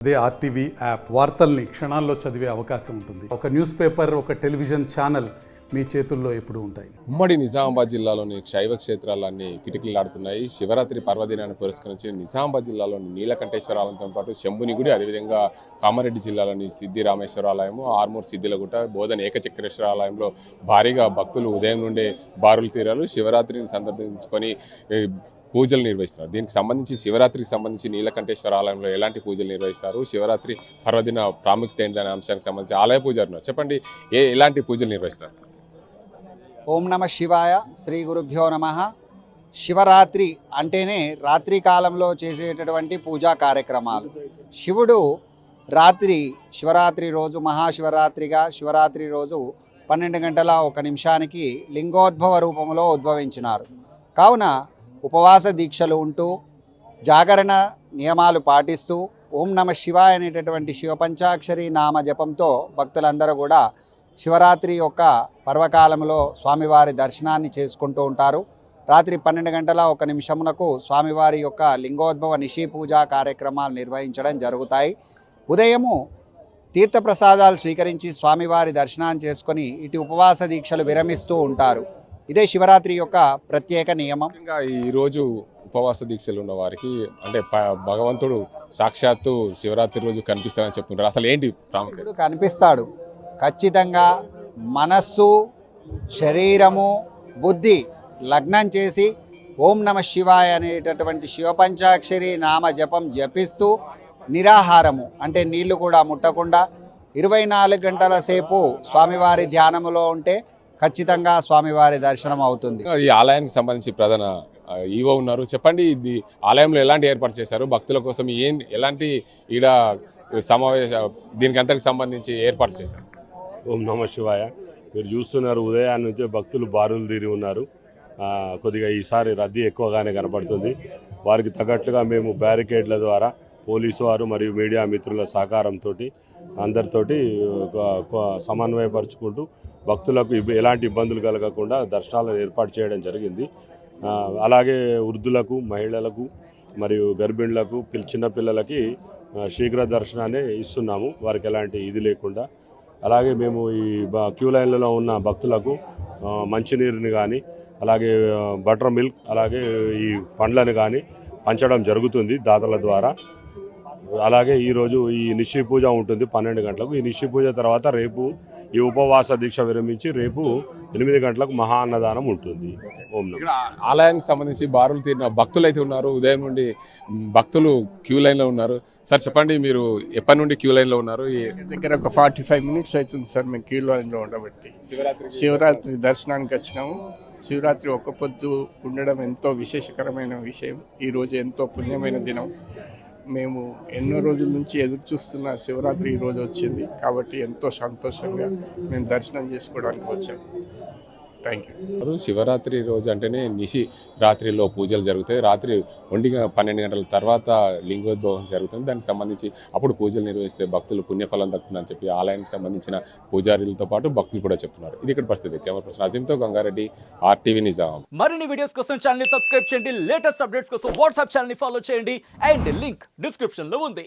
అదే RTV app వార్తల్ని క్షణాల్లో చదివే అవకాశం ఉంటుంది. ఒక న్యూస్ పేపర్, ఒక టెలివిజన్ ఛానల్ మీ చేతుల్లో ఎప్పుడూ ఉంటాయి. ఉమ్మడి నిజామాబాద్ జిల్లాలోని శైవ క్షేత్రాలన్నీ కిటకిలాడుతున్నాయి. శివరాత్రి పర్వదినాన్ని పురస్కరించి నిజామాబాద్ జిల్లాలోని నీలకంఠేశ్వర ఆలయంతో పాటు శంభుని గుడి, అదేవిధంగా కామారెడ్డి జిల్లాలోని సిద్ధి రామేశ్వర ఆలయము, ఆర్మూర్ సిద్ధిలగుట్ట, బోధన ఏకచక్రేశ్వర ఆలయంలో భారీగా భక్తులు ఉదయం నుండే బారులు తీరాలు శివరాత్రిని సందర్శించుకొని పూజలు నిర్వహిస్తున్నారు. దీనికి సంబంధించి శివరాత్రికి సంబంధించి నీలకంఠేశ్వర ఆలయంలో ఎలాంటి పూజలు నిర్వహిస్తారు, శివరాత్రి పర్వదిన ప్రాముఖ్యత ఏంటనే అంశానికి సంబంధించి ఆలయ పూజారులు చెప్పండి, ఎలాంటి పూజలు నిర్వహిస్తారు? ఓం నమ శివాయ, శ్రీ గురుభ్యో నమ. శివరాత్రి అంటేనే రాత్రి కాలంలో చేసేటటువంటి పూజా కార్యక్రమాలు. శివుడు శివరాత్రి రోజు మహాశివరాత్రిగా శివరాత్రి రోజు 12 గంటల 1 నిమిషానికి లింగోద్భవ రూపంలో ఉద్భవించినారు. కావున ఉపవాస దీక్షలు ఉంటూ జాగరణ నియమాలు పాటిస్తూ ఓం నమ శివాయ అనేటటువంటి శివపంచాక్షరి నామ జపంతో భక్తులందరూ కూడా శివరాత్రి యొక్క పర్వకాలంలో స్వామివారి దర్శనాన్ని చేసుకుంటూ ఉంటారు. రాత్రి 12 గంటల 1 నిమిషమునకు స్వామివారి యొక్క లింగోద్భవ నిశి పూజా కార్యక్రమాలు నిర్వహించడం జరుగుతాయి. ఉదయము తీర్థప్రసాదాలు స్వీకరించి స్వామివారి దర్శనాన్ని చేసుకొని ఇటు ఉపవాస దీక్షలు విరమిస్తూ ఉంటారు. ఇదే శివరాత్రి యొక్క ప్రత్యేక నియమం. ఈరోజు ఉపవాస దీక్షలు ఉన్న వారికి అంటే భగవంతుడు సాక్షాత్తు శివరాత్రి రోజు కనిపిస్తాడని చెప్తుంటారు. అసలు ఏంటి ప్రాముఖ్యత? కనిపిస్తాడు ఖచ్చితంగా. మనస్సు, శరీరము, బుద్ధి లగ్నం చేసి ఓం నమ శివాయ అనేటటువంటి శివపంచాక్షరి నామ జపం జపిస్తూ నిరాహారము అంటే నీళ్లు కూడా ముట్టకుండా 24 గంటల సేపు స్వామివారి ధ్యానములో ఉంటే ఖచ్చితంగా స్వామివారి దర్శనం అవుతుంది. ఈ ఆలయానికి సంబంధించి ప్రధాన ఈవో ఉన్నారు, చెప్పండి, ఇది ఆలయంలో ఎలాంటి ఏర్పాటు చేశారు, భక్తుల కోసం ఎలాంటి ఈడ సమావేశ దీనికి అంతకు సంబంధించి ఏర్పాటు చేశారు? ఓం నమ శివాయ. మీరు చూస్తున్నారు, ఉదయాన్నే నుంచే భక్తులు బారులు తీరి ఉన్నారు. కొద్దిగా ఈసారి రద్దీ ఎక్కువగానే కనపడుతుంది. వారికి తగ్గట్లుగా మేము బ్యారికేడ్ల ద్వారా పోలీసు వారు మరియు మీడియా మిత్రుల సహకారంతో అందరితోటి సమన్వయపరుచుకుంటూ భక్తులకు ఎలాంటి ఇబ్బందులు కలగకుండా దర్శనాలను ఏర్పాటు చేయడం జరిగింది. అలాగే వృద్ధులకు, మహిళలకు మరియు గర్భిణులకు, చిన్నపిల్లలకి శీఘ్ర దర్శనాన్ని ఇస్తున్నాము, వారికి ఎలాంటి ఇది లేకుండా. అలాగే మేము ఈ క్యూ లైన్లలో ఉన్న భక్తులకు మంచినీరుని కానీ, అలాగే బటర్ మిల్క్, అలాగే ఈ పండ్లను కానీ పంచడం జరుగుతుంది దాతల ద్వారా. అలాగే ఈరోజు ఈ నిశి పూజ ఉంటుంది 12 గంటలకు. ఈ నిశి పూజ తర్వాత రేపు ఈ ఉపవాస దీక్ష విరమించి రేపు 8 గంటలకు మహా అన్నదానం ఉంటుంది. ఓం నమః. ఆలయానికి సంబంధించి బారులు తీరిన భక్తులు అయితే ఉన్నారు, ఉదయం నుండి భక్తులు క్యూ లైన్లో ఉన్నారు. సార్ చెప్పండి, మీరు ఎప్పటి నుండి క్యూ లైన్లో ఉన్నారు? దగ్గర ఒక 45 మినిట్స్ అవుతుంది సార్ మేము క్యూ లైన్లో ఉండబట్టి. శివరాత్రి దర్శనానికి వచ్చినాము. శివరాత్రి ఒక్క పొద్దు ఉండడం ఎంతో విశేషకరమైన విషయం. ఈరోజు ఎంతో పుణ్యమైన దినం. మేము ఎన్నో రోజుల నుంచి ఎదురు చూస్తున్న శివరాత్రి ఈరోజు వచ్చింది కాబట్టి ఎంతో సంతోషంగా మేము దర్శనం చేసుకోవడానికి వచ్చాము. Thank you. శివరాత్రి రోజు అంటేనే నిశి రాత్రిలో పూజలు జరుగుతాయి. రాత్రి 12 గంటల తర్వాత లింగోద్భవం జరుగుతుంది. దానికి సంబంధించి అప్పుడు పూజలు నిర్వహిస్తే భక్తులు పుణ్యఫలం దక్కుతుందని చెప్పి ఆలయానికి సంబంధించిన పూజారులతో పాటు భక్తులు కూడా చెప్తున్నారు. ఇది ఇక్కడ పరిస్థితి. కెమెరా పర్సన్ అజీంతో గంగారెడ్డి, ఆర్టీవీ నిజాం. మరిన్ని వీడియోస్ కోసం ఛానల్ ని సబ్స్క్రైబ్ చేయండి. లేటెస్ట్ అప్డేట్స్ కోసం వాట్సాప్ ఛానల్ ని ఫాలో చేయండి. అండ్ లింక్ డిస్క్రిప్షన్ లో ఉంది.